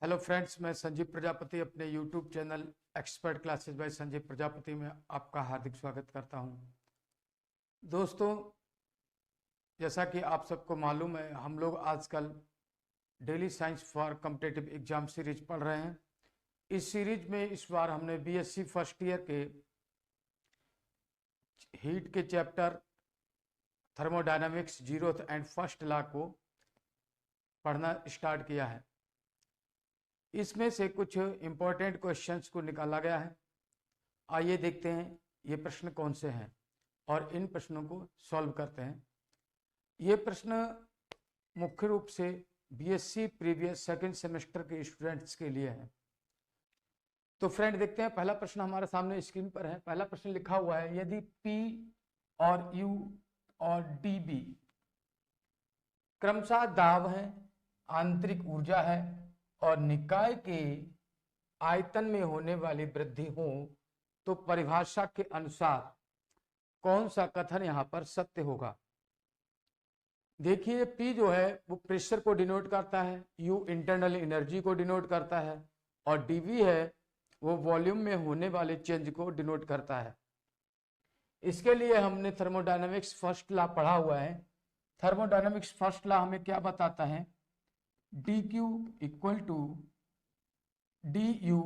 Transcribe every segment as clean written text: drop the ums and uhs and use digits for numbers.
Hello friends, मैं संजीव प्रजापति अपने YouTube channel expert classes bye Sanjeev Prajapati में आपका हार्दिक स्वागत करता हूं। दोस्तों, जैसा कि आप सबको मालूम है, हम लोग आजकल daily science for competitive exam series पढ़ रहे हैं। इस सीरीज में इस बार हमने बीएससी फर्स्ट ईयर के हीट के chapter thermodynamics zeroth and first law को पढ़ना स्टार्ट किया है। इसमें से कुछ इंपॉर्टेंट क्वेश्चंस को निकाला गया है। आइए देखते हैं ये प्रश्न कौन से हैं और इन प्रश्नों को सॉल्व करते हैं। ये प्रश्न मुख्य रूप से बीएससी प्रीवियस सेकंड सेमेस्टर के स्टूडेंट्स के लिए है। तो फ्रेंड देखते हैं, पहला प्रश्न हमारे सामने स्क्रीन पर है। पहला प्रश्न लिखा हुआ है, यदि P और U और DB क्रमशः दाब है, आंतरिक ऊर्जा है और निकाय के आयतन में होने वाली वृद्धि हो, तो परिभाषा के अनुसार कौन सा कथन यहां पर सत्य होगा। देखिए, P जो है वो प्रेशर को डिनोट करता है, U इंटरनल एनर्जी को डिनोट करता है और DV है वो वॉल्यूम में होने वाले चेंज को डिनोट करता है। इसके लिए हमने थर्मोडायनामिक्स फर्स्ट लॉ पढ़ा हुआ है। थर्मोडायनामिक्स फर्स्ट लॉ हमें क्या बताता है, dq equal to du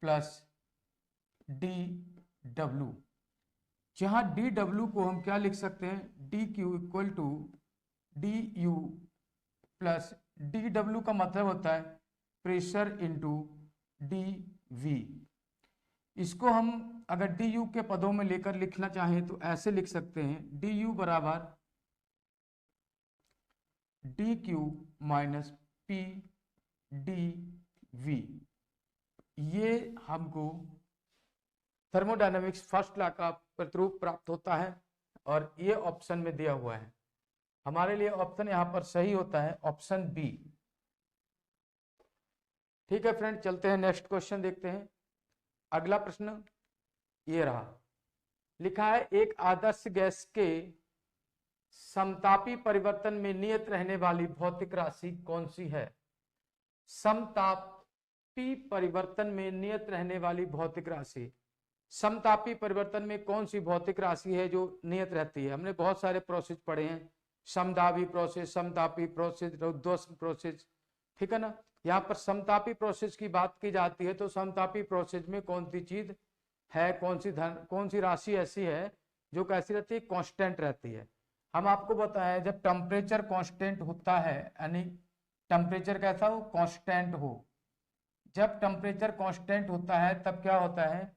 plus dw। जहां dw को हम क्या लिख सकते हैं, dq equal to du plus dw का मतलब होता है प्रेशर इंटू dv। इसको हम अगर du के पदों में लेकर लिखना चाहें तो ऐसे लिख सकते हैं, du बराबर dq माइनस p dv। ये हमको थर्मोडायनामिक्स फर्स्ट लॉ का प्रतिरूप प्राप्त होता है और ये ऑप्शन में दिया हुआ है। हमारे लिए ऑप्शन यहां पर सही होता है ऑप्शन बी। ठीक है फ्रेंड, चलते हैं नेक्स्ट क्वेश्चन देखते हैं। अगला प्रश्न ये रहा, लिखा है एक आदर्श गैस के समतापी परिवर्तन में नियत रहने वाली भौतिक राशि कौन सी है। समतापी परिवर्तन में नियत रहने वाली भौतिक राशि, समतापी परिवर्तन में कौन सी भौतिक राशि है जो नियत रहती है। हमने बहुत सारे प्रोसेस पढ़े हैं, समदाबी प्रोसेस, समतापी प्रोसेस, रुद्धोष्म प्रोसेस, ठीक है ना। यहाँ पर समतापी प्रोसेस की बात की जाती है तो समतापी प्रोसेस में कौन सी चीज है, कौन सी राशि ऐसी है जो कैसी रहती है, कांस्टेंट रहती है। हम आपको बताएं, जब टेम्परेचर कांस्टेंट होता है, यानी टेम्परेचर कैसा हो, कांस्टेंट हो, जब टेम्परेचर कांस्टेंट होता है तब क्या होता है,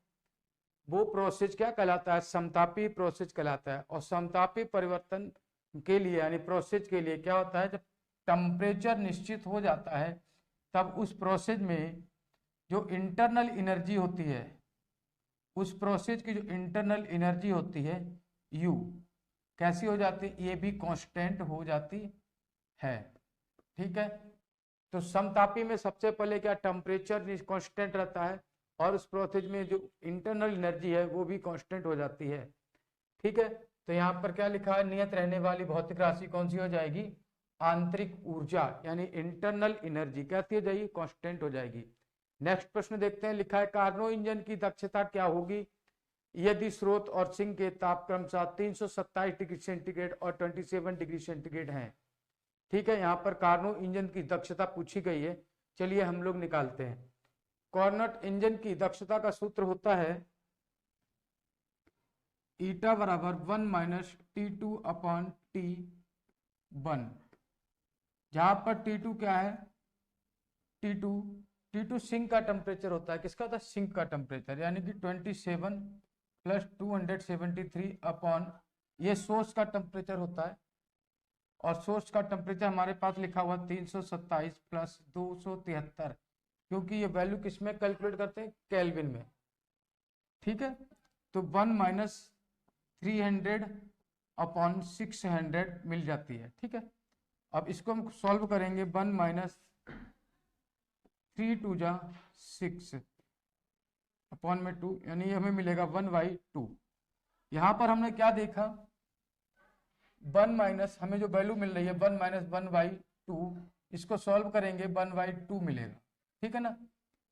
वो प्रोसेस क्या कहलाता है, समतापी प्रोसेस कहलाता है। और समतापी परिवर्तन के लिए यानी प्रोसेस के लिए क्या होता है, जब टेम्परेचर निश्चित हो जाता है तब उस प्रोसेस में जो इंटरनल एनर्जी होती है, उस प्रोसेस की जो इंटरनल एनर्जी होती है U कैसी हो जाती है, ये भी कांस्टेंट हो जाती है। ठीक है, तो समतापी में सबसे पहले क्या, टेम्परेचर कांस्टेंट रहता है और उस प्रोसेस में जो इंटरनल एनर्जी है वो भी कांस्टेंट हो जाती है। ठीक है, तो यहाँ पर क्या लिखा है, नियत रहने वाली भौतिक राशि कौन सी हो जाएगी, आंतरिक ऊर्जा यानी इंटरनल एनर्जी कैसी हो जाएगी, कांस्टेंट हो जाएगी। नेक्स्ट प्रश्न देखते हैं, लिखा है कार्नो इंजन की दक्षता क्या होगी यदि स्रोत और सिंक के ताप क्रमशः 327 डिग्री सेंटीग्रेड और 27 डिग्री सेंटीग्रेड हैं। ठीक है, यहाँ पर कार्नो इंजन की दक्षता पूछी गई है, चलिए हम लोग निकालते हैं। कार्नोट इंजन की दक्षता का सूत्र होता है ईटा बराबर 1 माइनस T2 अपॉन T1, जहां पर T2 क्या है, T2 सिंक का टेम्परेचर होता है। किसका होता है, सिंक का टेम्परेचर, यानी कि 27 प्लस 273 अपॉन ये सोर्स का टेम्परेचर होता है और सोर्स का टेम्परेचर हमारे पास लिखा हुआ 327 प्लस 273, क्योंकि ये वैल्यू किस में कैलकुलेट करते हैं, केल्विन में। ठीक है, तो 1 माइनस 300 अपॉन 600 मिल जाती है। ठीक है, अब इसको हम सॉल्व करेंगे, 1 माइनस 3 2 जा 6 अपॉन में 2, यानी हमें मिलेगा 1/2। यहां पर हमने क्या देखा, 1 माइनस हमें जो वैल्यू मिल रही है 1 माइनस 1/2, इसको सॉल्व करेंगे 1/2 मिलेगा। ठीक है ना।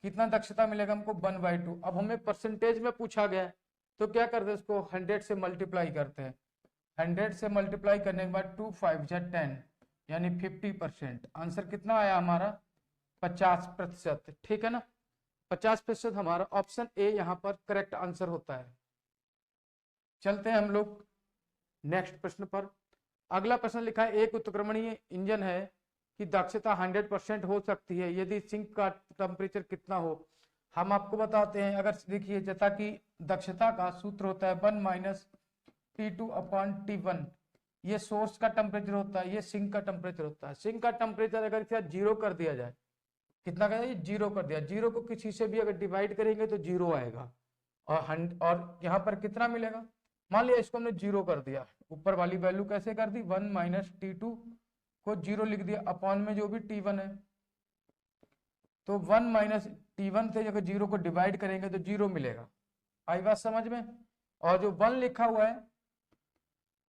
कितना दक्षता मिलेगा हमको 1/2। अब हमें परसेंटेज में पूछा गया है तो क्या करते हैं, उसको 100 से मल्टीप्लाई करते हैं। 100 से मल्टीप्लाई करने के बाद 2 5 जा 10 यानी 50%। आंसर कितना आया हमारा 50%। ठीक है ना, 50% हमारा ऑप्शन ए यहाँ पर करेक्ट आंसर होता है। चलते हैं हम लोग नेक्स्ट प्रश्न पर। अगला प्रश्न लिखा है, एक उत्क्रमणीय इंजन है कि दक्षता 100% हो सकती है यदि सिंक का टेम्परेचर कितना हो। हम आपको बताते हैं, अगर देखिए जैसा कि दक्षता का सूत्र होता है 1 - T2/T1। ये सोर्स का टेम्परेचर होता है, ये सिंक का टेम्परेचर होता है। सिंक का टेम्परेचर अगर इसे 0 कर दिया जाए, कितना का 0 कर दिया, 0 को किसी से भी अगर डिवाइड करेंगे तो 0 आएगा। और यहाँ पर कितना मिलेगा, मान लिया इसको हमने 0 कर दिया, ऊपर वाली वैल्यू कैसे कर दी 1 - T2 को 0 लिख दिया, अपॉन में जो भी T1 है, तो 1 - T1 से अगर 0 को डिवाइड करेंगे तो 0 मिलेगा। आई बात समझ में। और जो 1 लिखा हुआ है,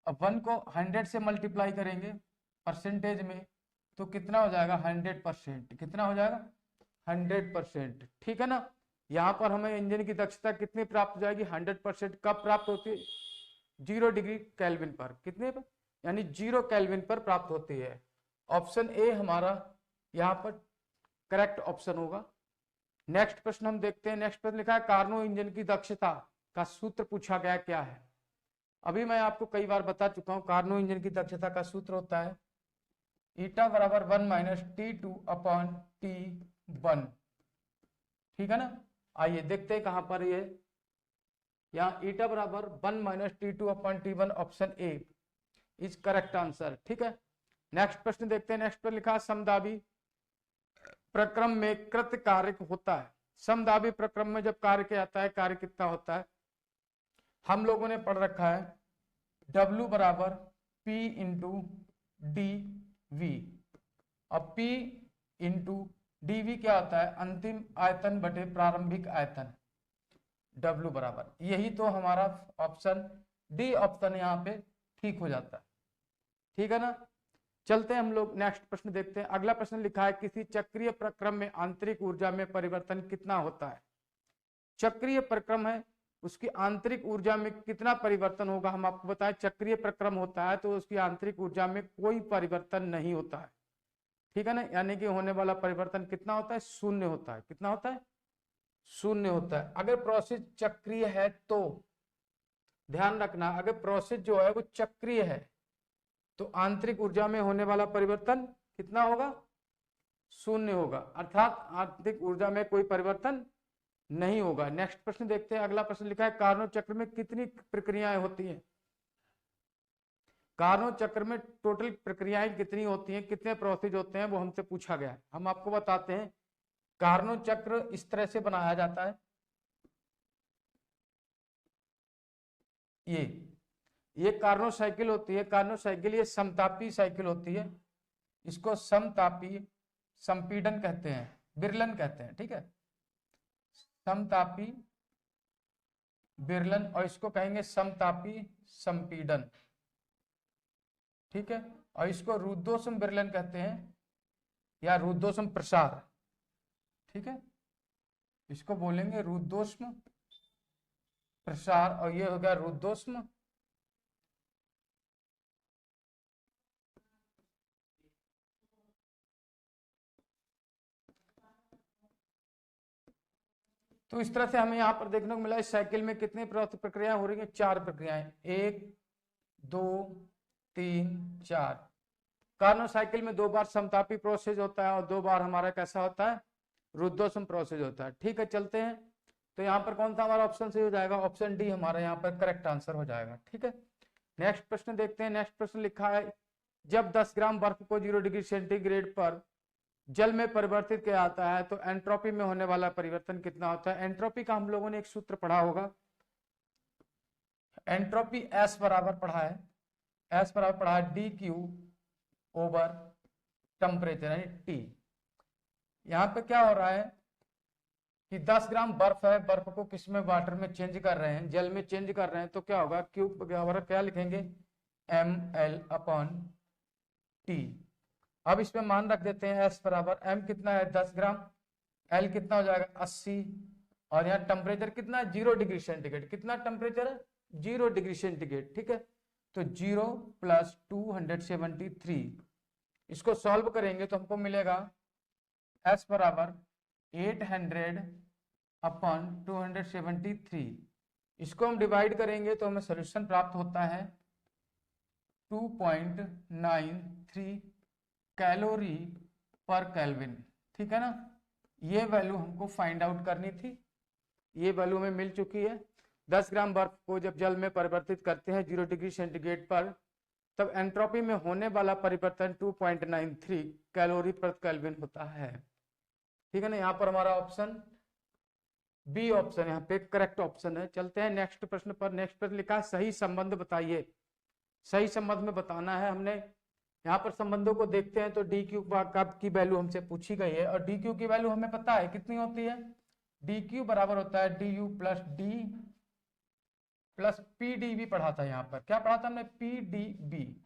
अब 1 को 100 से मल्टीप्लाई करेंगे परसेंटेज में तो कितना हो जाएगा 100%। कितना हो जाएगा 100%। ठीक है ना। यहाँ पर हमें इंजन की दक्षता कितनी प्राप्त हो जाएगी 100%। कब प्राप्त होती है 0 डिग्री केल्विन पर। कितने पर, यानी 0 केल्विन पर प्राप्त होती है। ऑप्शन ए हमारा यहाँ पर करेक्ट ऑप्शन होगा। नेक्स्ट प्रश्न हम देखते हैं। नेक्स्ट प्रश्न लिखा है, कार्नो इंजन की दक्षता का सूत्र पूछा गया क्या है। अभी मैं आपको कई बार बता चुका हूं, कार्नो इंजन की दक्षता का सूत्र होता है ईटा बराबर 1 - T2/T1। ठीक है ना। आइए देखते हैं कहां पर ये, यहाँ ईटा बराबर 1 - T2/T1 option A is correct answer. ठीक है। नेक्स्ट प्रश्न देखते हैं। नेक्स्ट पर लिखा, समदाबी प्रक्रम में कृत कार्य होता है। समदाबी प्रक्रम में जब कार्य किया जाता है, कार्य कितना होता है, हम लोगों ने पढ़ रखा है W बराबर P × dV। अब P × dV क्या होता है, अंतिम आयतन बटे प्रारंभिक आयतन। W बराबर, यही तो हमारा ऑप्शन डी ऑप्शन यहाँ पे ठीक हो जाता है। ठीक है ना। चलते हैं हम लोग नेक्स्ट प्रश्न देखते हैं। अगला प्रश्न लिखा है, किसी चक्रीय प्रक्रम में आंतरिक ऊर्जा में परिवर्तन कितना होता है। चक्रीय प्रक्रम है, उसकी आंतरिक ऊर्जा में कितना परिवर्तन होगा। हम आपको बताएं, चक्रीय प्रक्रम होता है तो उसकी आंतरिक ऊर्जा में कोई परिवर्तन नहीं होता है। ठीक है ना, यानी कि होने वाला परिवर्तन कितना होता है, शून्य होता है। कितना होता है, शून्य होता है। अगर प्रोसेस चक्रीय है तो ध्यान रखना, अगर प्रोसेस जो है वो चक्रीय है तो आंतरिक ऊर्जा में होने वाला परिवर्तन कितना होगा, शून्य होगा, अर्थात आंतरिक ऊर्जा में कोई परिवर्तन नहीं होगा। नेक्स्ट प्रश्न देखते हैं। अगला प्रश्न लिखा है, कार्नोट चक्र में कितनी प्रक्रियाएं होती हैं। कार्नोट चक्र में टोटल प्रक्रियाएं कितनी होती हैं, कितने प्रोसेस होते हैं, वो हमसे पूछा गया है। हम आपको बताते हैं, कार्नोट चक्र इस तरह से बनाया जाता है। ये कार्नोट साइकिल होती है। कार्नोट साइकिल ये समतापी साइकिल होती है। इसको समतापी संपीड़न कहते हैं, विरलन कहते हैं। ठीक है, समतापी विरलन, और इसको कहेंगे समतापी संपीड़न। ठीक है, और इसको रुद्धोष्म विरलन कहते हैं या रुद्धोष्म प्रसार। ठीक है, इसको बोलेंगे रुद्धोष्म प्रसार, और ये हो गया रुद्धोष्म तो इस तरह से हमें यहाँ पर देखने को मिला, इस साइकिल में कितनी प्रक्रियाएं हो रही हैं, 4 प्रक्रियाएं, 1 2 3 4। कार्नो साइकिल में 2 बार समतापी प्रोसेस होता है और 2 बार हमारा कैसा होता है, रुद्धोष्म प्रोसेस होता है। ठीक है, चलते हैं। तो यहाँ पर कौन सा हमारा ऑप्शन सही हो जाएगा, ऑप्शन डी हमारा यहाँ पर करेक्ट आंसर हो जाएगा। ठीक है, नेक्स्ट प्रश्न देखते हैं। नेक्स्ट प्रश्न लिखा है, जब 10 ग्राम बर्फ को 0 डिग्री सेंटीग्रेड पर जल में परिवर्तित किया जाता है तो एंट्रोपी में होने वाला परिवर्तन कितना होता है। एंट्रोपी का हम लोगों ने एक सूत्र पढ़ा होगा, एंट्रोपी एस बराबर पढ़ा है, एस बराबर पढ़ा है dQ ओवर टेम्परेचर यानी T। यहाँ पे क्या हो रहा है कि 10 ग्राम बर्फ है, बर्फ को किस में, वाटर में चेंज कर रहे हैं, जल में चेंज कर रहे हैं, तो क्या होगा, क्यूब बराबर क्या लिखेंगे ml/T। अब इसमें मान रख देते हैं, S बराबर m कितना है 10 ग्राम, एल कितना हो जाएगा 80, और यहाँ टेम्परेचर कितना है 0 डिग्री सेंटीग्रेड, कितना टेम्परेचर है 0 डिग्री सेंटीग्रेड, ठीक है। तो 0 + 273, इसको सॉल्व करेंगे तो हमको मिलेगा S बराबर 800/273, इसको हम डिवाइड करेंगे तो हमें सोल्यूशन प्राप्त होता है 2.93 कैलोरी पर केल्विन, ठीक है ना। ये वैल्यू हमको फाइंड आउट करनी थी, ये वैल्यू हमें मिल चुकी है। 10 ग्राम बर्फ को जब जल में परिवर्तित करते हैं 0 डिग्री सेंटीग्रेड पर, तब एंट्रोपी में होने वाला परिवर्तन 2.93 कैलोरी पर केल्विन होता है, ठीक है ना। यहाँ पर हमारा ऑप्शन बी ऑप्शन यहाँ पे करेक्ट ऑप्शन है। चलते हैं नेक्स्ट प्रश्न पर। नेक्स्ट प्रश्न लिखा है सही संबंध बताइए। सही संबंध में बताना है हमने। यहाँ पर संबंधों को देखते हैं तो डी क्यू की वैल्यू हमसे पूछी गई है, और डी क्यू की वैल्यू हमें पता है कितनी होती है, डी क्यू बराबर होता है D U plus D plus P D B. पढ़ा था यहाँ पर, क्या पढ़ा था हमने, पी डी बी।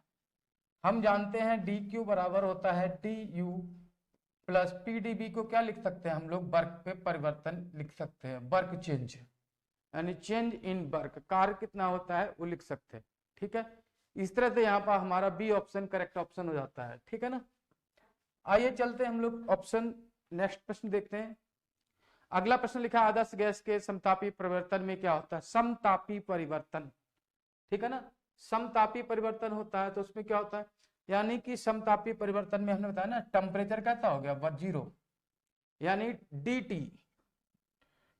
हम जानते हैं डी क्यू बराबर होता है D U plus P D B को क्या लिख सकते हैं हम लोग, वर्क पे परिवर्तन लिख सकते हैं, वर्क चेंज, यानी चेंज इन वर्क, कार्य कितना होता है वो लिख सकते हैं, ठीक है। इस तरह से यहाँ पर हमारा बी ऑप्शन करेक्ट ऑप्शन हो जाता है, ठीक है ना। आइए चलते हैं हम लोग ऑप्शन नेक्स्ट प्रश्न देखते हैं। अगला प्रश्न लिखा है आदर्श गैस के समतापी परिवर्तन में क्या होता है, समतापी परिवर्तन, ठीक है ना। समतापी परिवर्तन होता है तो उसमें क्या होता है, यानी कि समतापी परिवर्तन में हमने बताया ना टेम्परेचर कैसा हो गया 0, यानी dt,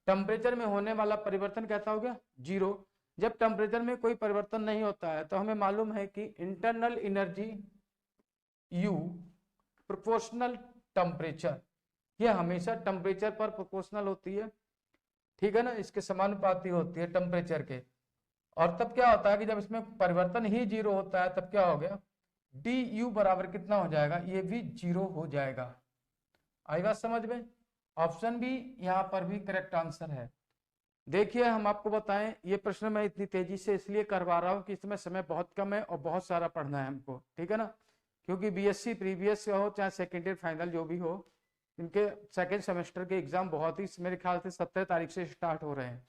टेम्परेचर में होने वाला परिवर्तन कैसा हो गया 0। जब टेम्परेचर में कोई परिवर्तन नहीं होता है तो हमें मालूम है कि internal energy U proportional temperature, यह हमेशा टेम्परेचर पर प्रोपोर्शनल होती है, ठीक है ना, इसके समानुपाती होती है टेम्परेचर के। और तब क्या होता है कि जब इसमें परिवर्तन ही 0 होता है तब क्या हो गया, डी यू बराबर कितना हो जाएगा, ये भी 0 हो जाएगा। आई बात समझ में। ऑप्शन भी यहाँ पर भी करेक्ट आंसर है। देखिए हम आपको बताएं, ये प्रश्न मैं इतनी तेजी से इसलिए करवा रहा हूँ कि इसमें समय बहुत कम है और बहुत सारा पढ़ना है हमको, ठीक है ना। क्योंकि बीएससी प्रीवियस हो चाहे सेकेंड ईयर फाइनल जो भी हो, इनके सेकेंड सेमेस्टर के एग्जाम बहुत ही मेरे ख्याल से 17 तारीख से स्टार्ट हो रहे हैं।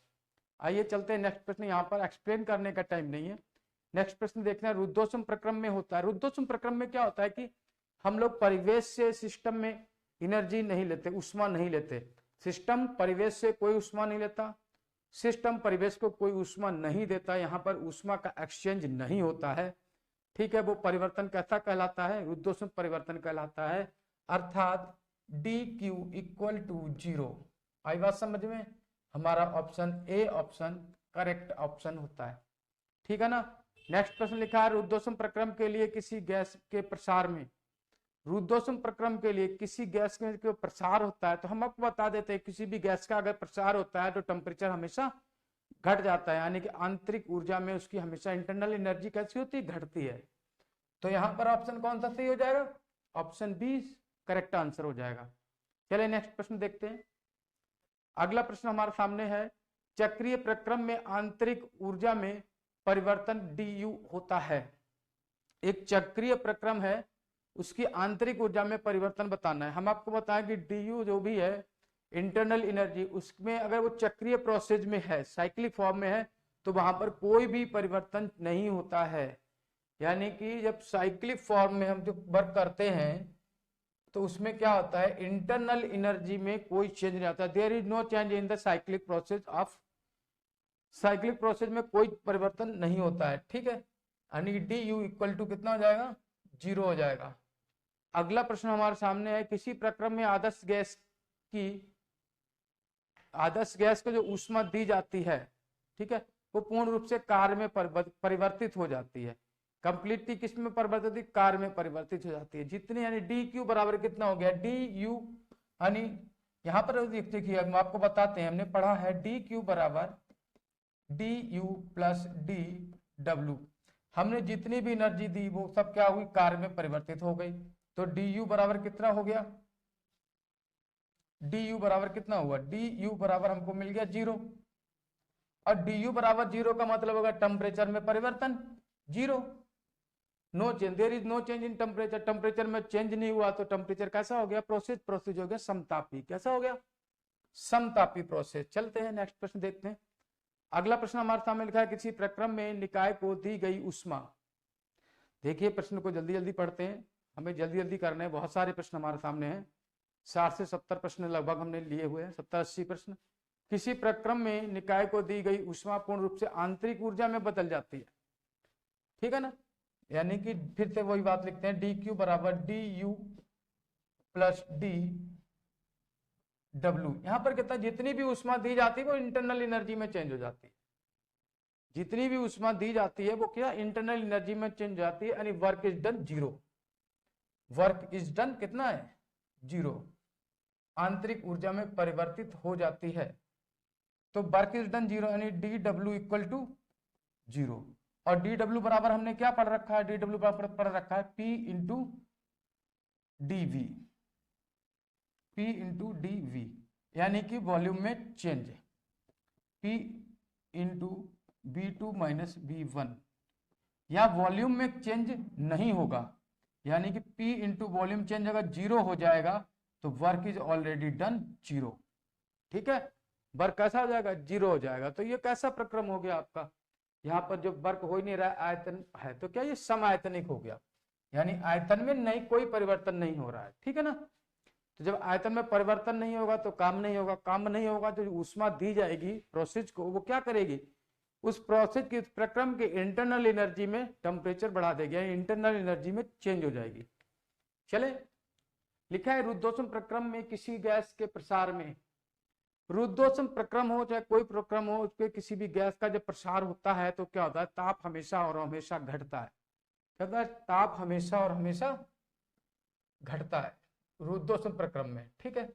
आइए चलते हैं नेक्स्ट प्रश्न, यहाँ पर एक्सप्लेन करने का टाइम नहीं है। नेक्स्ट प्रश्न देखना है, रुद्धोष्म प्रक्रम में होता है। रुद्धोष्म प्रक्रम में क्या होता है कि हम लोग परिवेश से सिस्टम में एनर्जी नहीं लेते, उष्मा नहीं लेते। सिस्टम परिवेश से कोई उष्मा नहीं लेता, सिस्टम परिवेश को कोई उष्मा नहीं देता, यहाँ पर उष्मा का एक्सचेंज नहीं होता है, ठीक है। वो परिवर्तन कैसा कहलाता है, रुद्धोष्म परिवर्तन कहलाता है, अर्थात डी क्यू इक्वल टू 0। आई बात समझ में। हमारा option A option correct option होता है, ठीक है ना। नेक्स्ट प्रश्न लिखा है, रुद्धोष्म प्रक्रम के लिए किसी गैस के प्रसार में, रुद्धोष्म प्रक्रम के लिए किसी गैस के प्रसार होता है तो हम आपको बता देते हैं किसी भी गैस का अगर प्रसार होता है तो टेम्परेचर हमेशा घट जाता है, यानी कि आंतरिक ऊर्जा में उसकी हमेशा इंटरनल एनर्जी कैसी होती है, घटती है। तो यहाँ पर ऑप्शन कौन सा सही हो जाएगा, ऑप्शन बी करेक्ट आंसर हो जाएगा। चलिए नेक्स्ट प्रश्न देखते हैं। अगला प्रश्न हमारे सामने है, चक्रीय प्रक्रम में आंतरिक ऊर्जा में परिवर्तन du होता है। एक चक्रीय प्रक्रम है, उसकी आंतरिक ऊर्जा में परिवर्तन बताना है। हम आपको बताएं कि du जो भी है इंटरनल एनर्जी, उसमें अगर वो चक्रीय प्रोसेस में है, साइक्लिक फॉर्म में है, तो वहां पर कोई भी परिवर्तन नहीं होता है। यानी कि जब साइक्लिक फॉर्म में हम जो वर्क करते हैं तो उसमें क्या होता है, इंटरनल एनर्जी में कोई चेंज नहीं आता, there is no change in the cyclic process of, cyclic process में कोई परिवर्तन नहीं होता है, ठीक है। यानी डी यू इक्वल टू कितना हो जाएगा, 0 हो जाएगा। अगला प्रश्न हमारे सामने है, किसी प्रक्रम में आदर्श गैस को जो ऊष्मा दी जाती है, ठीक है, वो पूर्ण रूप से कार्य में परिवर्तित हो जाती है। कंप्लीटली किस में परिवर्तित, कार्य में परिवर्तित हो जाती है। जितनी यानी डी क्यू बराबर कितना हो गया, डी यू, यानी यहाँ पर देखिए हम आपको बताते हैं, हमने पढ़ा है डी क्यू बराबर D U plus D W. हमने जितनी भी एनर्जी दी वो सब क्या हुई, कार्य में परिवर्तित हो गई। तो डी यू बराबर कितना हो गया, डी यू बराबर कितना हुआ, डी यू बराबर हमको मिल गया 0। और डी यू बराबर 0 का मतलब होगा टेम्परेचर में परिवर्तन 0, no change, there is no change in temperature. Temperature में चेंज नहीं हुआ तो टेम्परेचर कैसा हो गया, प्रोसेस हो गया समतापी। कैसा हो गया, समतापी प्रोसेस। चलते हैं नेक्स्ट प्रश्न देखते हैं। अगला प्रश्न हमारे सामने लिखा है, किसी प्रक्रम में निकाय को दी गई उष्मा। देखिए प्रश्न को जल्दी जल्दी पढ़ते हैं, हमें जल्दी जल्दी करना है, बहुत सारे प्रश्न हमारे सामने हैं, 60 से 70 प्रश्न लगभग हमने लिए हुए हैं, 70-80 प्रश्न। किसी प्रक्रम में निकाय को दी गई उष्मा पूर्ण रूप से आंतरिक ऊर्जा में बदल जाती है, ठीक है ना। यानी कि फिर से वही बात लिखते हैं, डी क्यू बराबर D U plus D W. यहां पर कितना, जितनी भी उष्मा दी जाती है वो इंटरनल एनर्जी में चेंज हो जाती है। जितनी भी उष्मा दी जाती है वो क्या, इंटरनल एनर्जी में चेंज हो जाती है, यानी work is done zero. Work is done कितना है, जीरो, आंतरिक ऊर्जा में परिवर्तित हो जाती है। तो वर्क इज डन जीरो, यानी D W equal to zero. और डी डब्ल्यू बराबर हमने क्या पढ़ रखा है, डी डब्ल्यू बराबर पढ़ रखा है P into D V, P into D V, यानी कि वॉल्यूम में change, P into V2 minus V1। या वॉल्यूम में चेंज नहीं होगा, यानी कि P इंटू वॉल्यूम चेंज अगर जीरो हो जाएगा तो work is already done zero, ठीक है। वर्क कैसा हो जाएगा, जीरो हो जाएगा। तो ये कैसा प्रक्रम हो गया आपका, यहाँ पर जो वर्क हो ही नहीं रहा है, आयतन है, तो क्या ये समआयतनिक हो गया, यानी आयतन में नहीं कोई परिवर्तन नहीं हो रहा है, ठीक है ना। तो जब आयतन में परिवर्तन नहीं होगा तो काम नहीं होगा, काम नहीं होगा तो ऊष्मा दी जाएगी प्रोसेस को, वो क्या करेगी, उस प्रोसेस की प्रक्रम के इंटरनल एनर्जी में टेम्परेचर बढ़ा देगी, इंटरनल एनर्जी में चेंज हो जाएगी। चले, लिखा है रुद्धोष्म प्रक्रम में किसी गैस के प्रसार में, रुद्धोष्म प्रक्रम हो चाहे कोई प्रक्रम हो, उसके किसी भी गैस का जब प्रसार होता है तो क्या होता है, ताप हमेशा और हमेशा घटता है। क्या, ताप हमेशा और हमेशा घटता है रुद्धोष्म प्रक्रम में, ठीक है।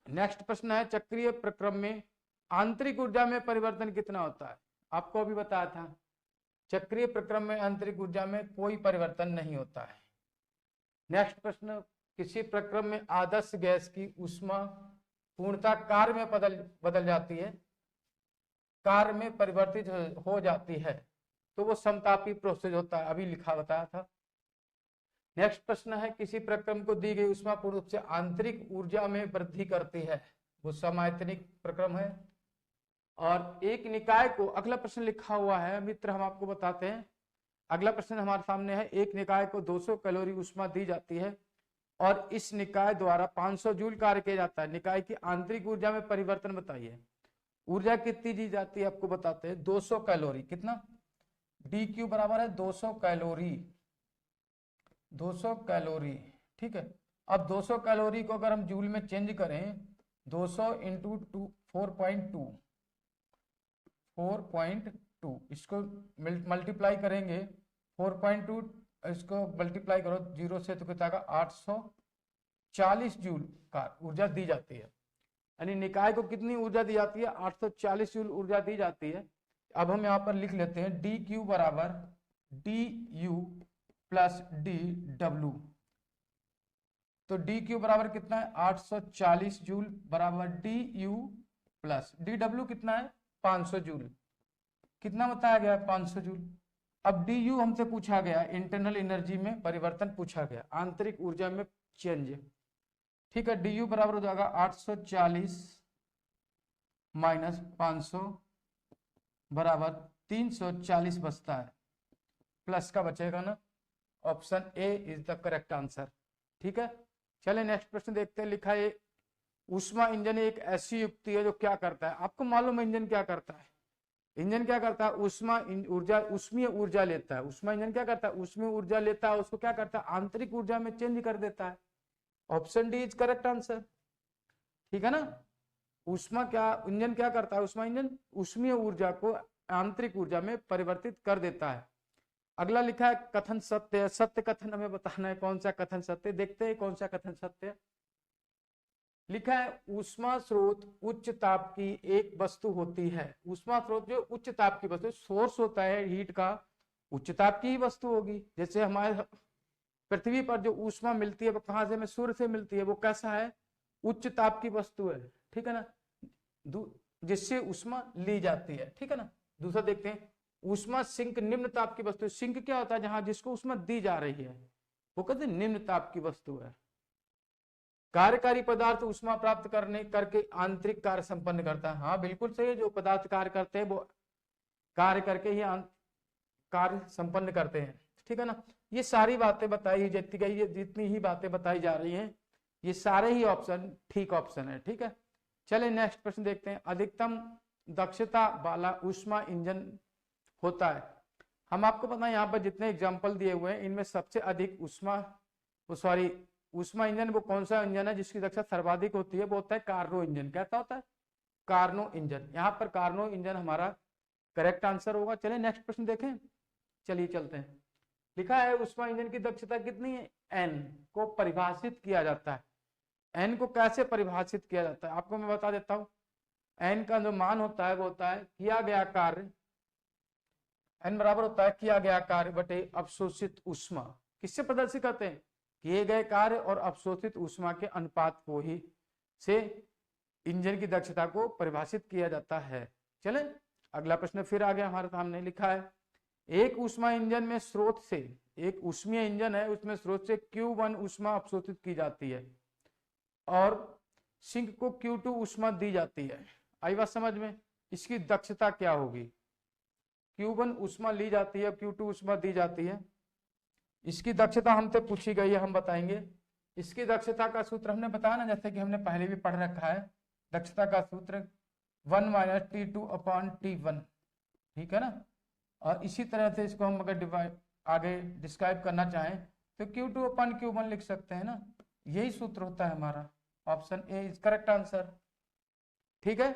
नेक्स्ट प्रश्न है, चक्रीय प्रक्रम में आंतरिक ऊर्जा में परिवर्तन कितना होता है। आपको अभी बताया था, चक्रीय प्रक्रम में आंतरिक ऊर्जा में कोई परिवर्तन नहीं होता है। नेक्स्ट प्रश्न, किसी प्रक्रम में आदर्श गैस की ऊष्मा पूर्णतः कार्य में बदल जाती है, कार्य में परिवर्तित हो जाती है, तो वो समतापी प्रोसेस होता है, अभी लिखा बताया था। नेक्स्ट प्रश्न है, किसी प्रक्रम को दी गई ऊष्मा पूर्ण रूप से आंतरिक ऊर्जा में वृद्धि करती है, वो समआयतनिक प्रक्रम है। और एक निकाय को, अगला प्रश्न लिखा हुआ है मित्र, हम आपको बताते हैं। अगला प्रश्न हमारे सामने है, एक निकाय को 200 कैलोरी ऊष्मा दी जाती है और इस निकाय द्वारा 500 जूल कार्य किया जाता है, निकाय की आंतरिक ऊर्जा में परिवर्तन बताइए। ऊर्जा कितनी दी जाती है आपको बताते हैं, 200 कैलोरी, कितना, डी क्यू बराबर है 200 कैलोरी, 200 कैलोरी, ठीक है। अब 200 कैलोरी को अगर हम जूल में चेंज करें, 200 इंटू 4.2, इसको मल्टीप्लाई करेंगे, 4.2 इसको मल्टीप्लाई करो जीरो से तो कितना आएगा, 840 जूल का ऊर्जा दी जाती है। यानी निकाय को कितनी ऊर्जा दी जाती है, 840 जूल ऊर्जा दी जाती है। अब हम यहाँ पर लिख लेते हैं, डी क्यू बराबर D U plus D W. तो डी क्यू बराबर कितना है, 840 जूल बराबर D U plus D W कितना है, 500 जूल। कितना बताया गया, 500 जूल। अब डी यू हमसे पूछा गया, इंटरनल एनर्जी में परिवर्तन पूछा गया, आंतरिक ऊर्जा में चेंज, ठीक है। डी यू बराबर हो जाएगा 840 माइनस 500 बराबर 340 बचता है, प्लस का बचेगा ना, option A is the correct answer, ठीक है। चलिए नेक्स्ट प्रश्न देखते हैं। लिखा है, ऊष्मा इंजन एक ऐसी युक्ति है जो क्या करता है। आपको मालूम है इंजन क्या करता है, इंजन क्या करता है, उष्मीय ऊर्जा लेता है। ऊष्मा इंजन क्या करता है, उष्मीय ऊर्जा लेता है, उसको क्या करता है, आंतरिक ऊर्जा में चेंज कर देता है। Option D is correct answer, ठीक है ना। ऊष्मा क्या, इंजन क्या करता है, ऊष्मा इंजन उष्मीय ऊर्जा को आंतरिक ऊर्जा में परिवर्तित कर देता है। अगला लिखा है, कथन सत्य है। सत्य कथन हमें बताना है, कौन सा कथन सत्य, देखते हैं कौन सा कथन सत्य है। लिखा है, ऊष्मा स्रोत उच्च ताप की एक वस्तु होती है। ऊष्मा स्रोत जो उच्च ताप की वस्तु, सोर्स होता है हीट का, उच्च ताप की ही वस्तु होगी। जैसे हमारे पृथ्वी पर जो ऊष्मा मिलती है वो कहां से, हमें सूर्य से मिलती है, वो कैसा है, उच्च ताप की वस्तु है, ठीक है ना, जिससे ऊष्मा ली जाती है, ठीक है ना। दूसरा देखते हैं, ऊष्मा सिंक निम्न ताप की वस्तु। सिंक क्या होता है, जहां जिसको ऊष्मा दी जा रही है, वो कहते हैं निम्न ताप की वस्तु है। कार्यकारी पदार्थ ऊष्मा प्राप्त करने करके आंतरिक कार्य संपन्न करता है। हाँ बिल्कुल सही है, जो पदार्थ कार्य करते हैं वो कार्य करके ही कार्य संपन्न करते हैं, ठीक है ना। ये सारी बातें बताई जितनी ही बातें बताई जा रही हैं, ये सारे ही ऑप्शन ठीक ऑप्शन है, ठीक है। चले नेक्स्ट प्रश्न देखते हैं। अधिकतम दक्षता वाला ऊष्मा इंजन होता है। हम आपको पता है यहाँ पर जितने एग्जाम्पल दिए हुए हैं इनमें सबसे अधिक ऊष्मा इंजन वो कौन सा इंजन है जिसकी दक्षता सर्वाधिक होती है, वो होता है कार्नो इंजन। कैसा होता है? Carnot engine. यहाँ पर कार्नो इंजन हमारा करेक्ट आंसर होगा। चलिए नेक्स्ट प्रश्न देखें। चलिए चलते हैं। लिखा है ऊष्मा इंजन की दक्षता कितनी है? एन को परिभाषित किया जाता है। एन को कैसे परिभाषित किया जाता है आपको मैं बता देता हूं। एन का जो मान होता है वो होता है किया गया कार्य, एन बराबर होता है किया गया कार्य बटे अवशोषित ऊष्मा। किससे प्रदर्शित करते हैं? किए गए कार्य और अवशोषित ऊष्मा के अनुपात को ही से इंजन की दक्षता को परिभाषित किया जाता है। चले अगला प्रश्न फिर आ गया हमारे सामने। लिखा है एक ऊष्मा इंजन में स्रोत से, एक ऊष्मीय इंजन है उसमें स्रोत से Q1 ऊष्मा अवशोषित की जाती है और सिंक को Q2 ऊष्मा दी जाती है। आई बात समझ में? इसकी दक्षता क्या होगी? Q1 ऊष्मा ली जाती है, Q2 ऊष्मा दी जाती है। इसकी दक्षता हमसे पूछी गई है, हम बताएंगे। इसकी दक्षता का सूत्र हमने बताया ना, जैसे कि हमने पहले भी पढ़ रखा है। दक्षता का सूत्र 1 - T2/T1, ठीक है ना। और इसी तरह से इसको हम अगर आगे डिस्क्राइब करना चाहें तो Q2/Q1 लिख सकते हैं ना। यही सूत्र होता है हमारा। Option A is correct answer, ठीक है।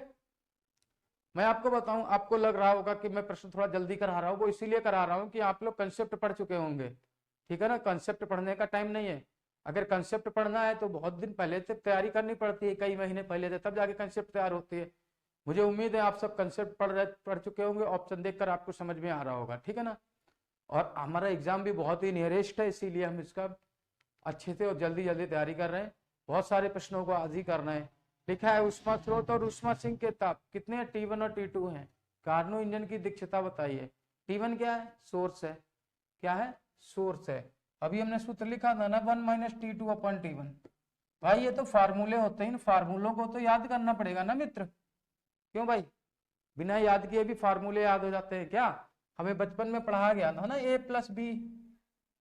मैं आपको बताऊं, आपको लग रहा होगा कि मैं प्रश्न थोड़ा जल्दी करा रहा हूं, वो इसीलिए करा रहा हूं कि आप लोग कंसेप्ट पढ़ चुके होंगे, ठीक है ना। कंसेप्ट पढ़ने का टाइम नहीं है। अगर कंसेप्ट पढ़ना है तो बहुत दिन पहले से तैयारी करनी पड़ती है, कई महीने पहले से, तब जाके कंसेप्ट तैयार होती है। मुझे उम्मीद है आप सब कंसेप्ट पढ़ चुके होंगे। ऑप्शन देखकर आपको समझ में आ रहा होगा, ठीक है ना। और हमारा एग्जाम भी बहुत ही नियरेस्ट है, इसीलिए हम इसका अच्छे से और जल्दी जल्दी तैयारी कर रहे हैं। बहुत सारे प्रश्नों को आज ही करना है। लिखा है ऊष्मा स्रोत और ऊष्मा सिंक के ताप कितने हैं? T1 और T2 हैं। कार्नो इंजन की दक्षता बताइए। T1 क्या है? सोर्स है। क्या है? सोर्स है। अभी हमने सूत्र लिखा था ना 1 - T2/T1। भाई ये तो फार्मूले होते हैं, इन फार्मूलों को तो याद करना पड़ेगा ना मित्र। क्यों भाई? बिना याद किए भी फार्मूले याद हो जाते हैं क्या? हमें बचपन में पढ़ाया गया था ना A+B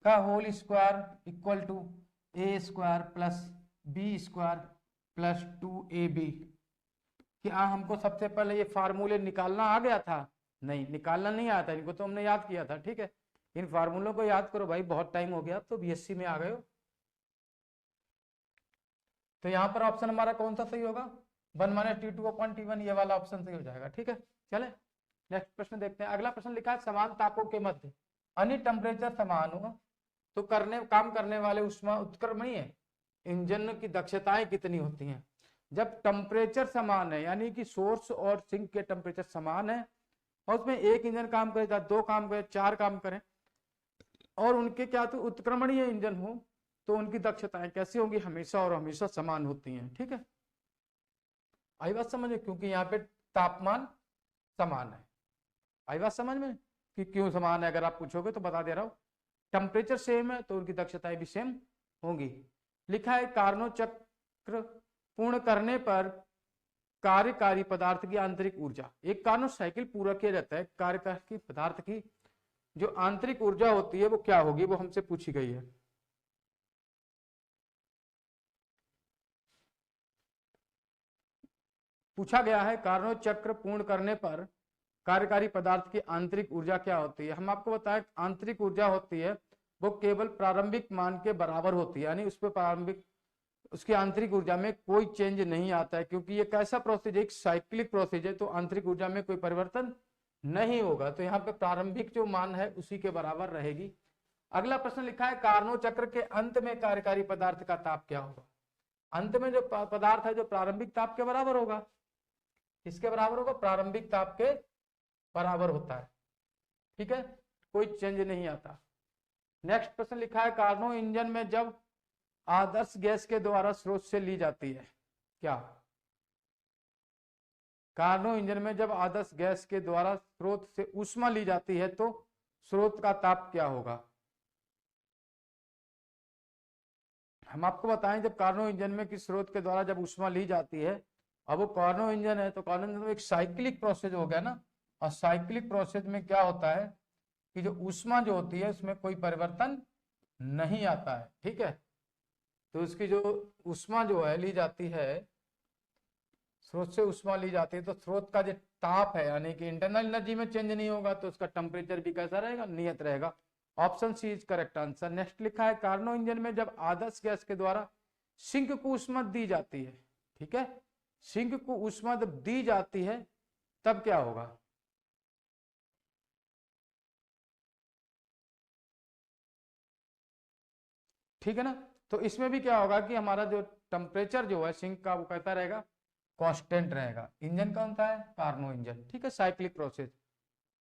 का whole square equal to A² + B² + 2AB। क्या हमको सबसे पहले ये फार्मूले निकालना आ गया था? नहीं, निकालना नहीं आया था, इनको तो हमने याद किया था, ठीक है। इन फार्मूलों को याद करो भाई, बहुत टाइम हो गया, तो बीएससी में आ गए हो। तो यहाँ पर ऑप्शन हमारा कौन सा सही होगा? 1 - T2/T1, ये वाला ऑप्शन सही हो जाएगा, ठीक है। चले नेक्स्ट प्रश्न देखते हैं। अगला प्रश्न लिखा है समान तापों के मध्य अन्य टेम्परेचर समान हो तो काम करने वाले ऊष्मा उत्क्रमणीय इंजन की दक्षताएं कितनी होती हैं? जब टेम्परेचर समान है, यानी कि सोर्स और सिंक के टेम्परेचर समान है और उसमें एक इंजन काम करे, 2 काम करे, 4 काम करें और उनके क्या तो उत्क्रमणीय इंजन हो, तो उनकी दक्षताएं कैसी होंगी? हमेशा और हमेशा समान होती हैं, ठीक है। आई बात समझ में? क्योंकि यहाँ पे तापमान समान है। आई बात समझ में कि क्यों समान है? अगर आप पूछोगे तो बता दे रहा हूं, टेम्परेचर सेम है तो उनकी दक्षताएं भी सेम होंगी। लिखा है कार्नो चक्र पूर्ण करने पर कार्यकारी पदार्थ की आंतरिक ऊर्जा। एक कार्नो साइकिल पूरा किया जाता है, कार्यकारी पदार्थ की जो आंतरिक ऊर्जा होती है वो क्या होगी, वो हमसे पूछी गई है। पूछा गया है कार्नो चक्र पूर्ण करने पर कार्यकारी पदार्थ की आंतरिक ऊर्जा क्या होती है। हम आपको बताएं आंतरिक ऊर्जा होती है वो केवल प्रारंभिक मान के बराबर होती है, यानी उस पर प्रारंभिक उसकी आंतरिक ऊर्जा में कोई चेंज नहीं आता है, क्योंकि ये कैसा प्रोसेस है? एक साइक्लिक प्रोसेस है, तो आंतरिक ऊर्जा में कोई परिवर्तन नहीं होगा। तो यहाँ पे प्रारंभिक जो मान है उसी के बराबर रहेगी। अगला प्रश्न लिखा है कार्नो चक्र के अंत में कार्यकारी पदार्थ का ताप क्या होगा? अंत में जो पदार्थ है जो प्रारंभिक ताप के बराबर होगा। किसके बराबर होगा? प्रारंभिक ताप के बराबर होता है, ठीक है, कोई चेंज नहीं आता। नेक्स्ट प्रश्न लिखा है कार्नो इंजन में जब आदर्श गैस के द्वारा स्रोत से ली जाती है क्या? कार्नो इंजन में जब आदर्श गैस के द्वारा स्रोत से ऊष्मा ली जाती है तो स्रोत का ताप क्या होगा? हम आपको बताएं जब कार्नो इंजन में किस स्रोत के द्वारा जब ऊष्मा ली जाती है, अब वो कार्नो इंजन है तो कार्नो इंजन एक साइक्लिक प्रोसेस हो गया ना, और साइक्लिक प्रोसेस में क्या होता है कि जो ऊष्मा जो होती है उसमें कोई परिवर्तन नहीं आता है, ठीक है। तो उसकी जो ऊष्मा जो है ली जाती है, स्रोत से ऊष्मा ली जाती है, तो स्रोत का जो ताप है यानी कि इंटरनल एनर्जी में चेंज नहीं होगा, तो उसका टेम्परेचर भी कैसा रहेगा, नियत रहेगा। Option C is correct answer. Next लिखा है कार्नो इंजन में जब आदर्श गैस के द्वारा सिंक को ऊष्मा दी जाती है, ठीक है, सिंक को ऊष्मा जब दी जाती है तब क्या होगा। ठीक है ना, तो इसमें भी क्या होगा कि हमारा जो टेम्परेचर जो है सिंक का वो कहता रहेगा कांस्टेंट रहेगा। इंजन कौन सा है, कार्नो इंजन, ठीक है, साइक्लिक प्रोसेस।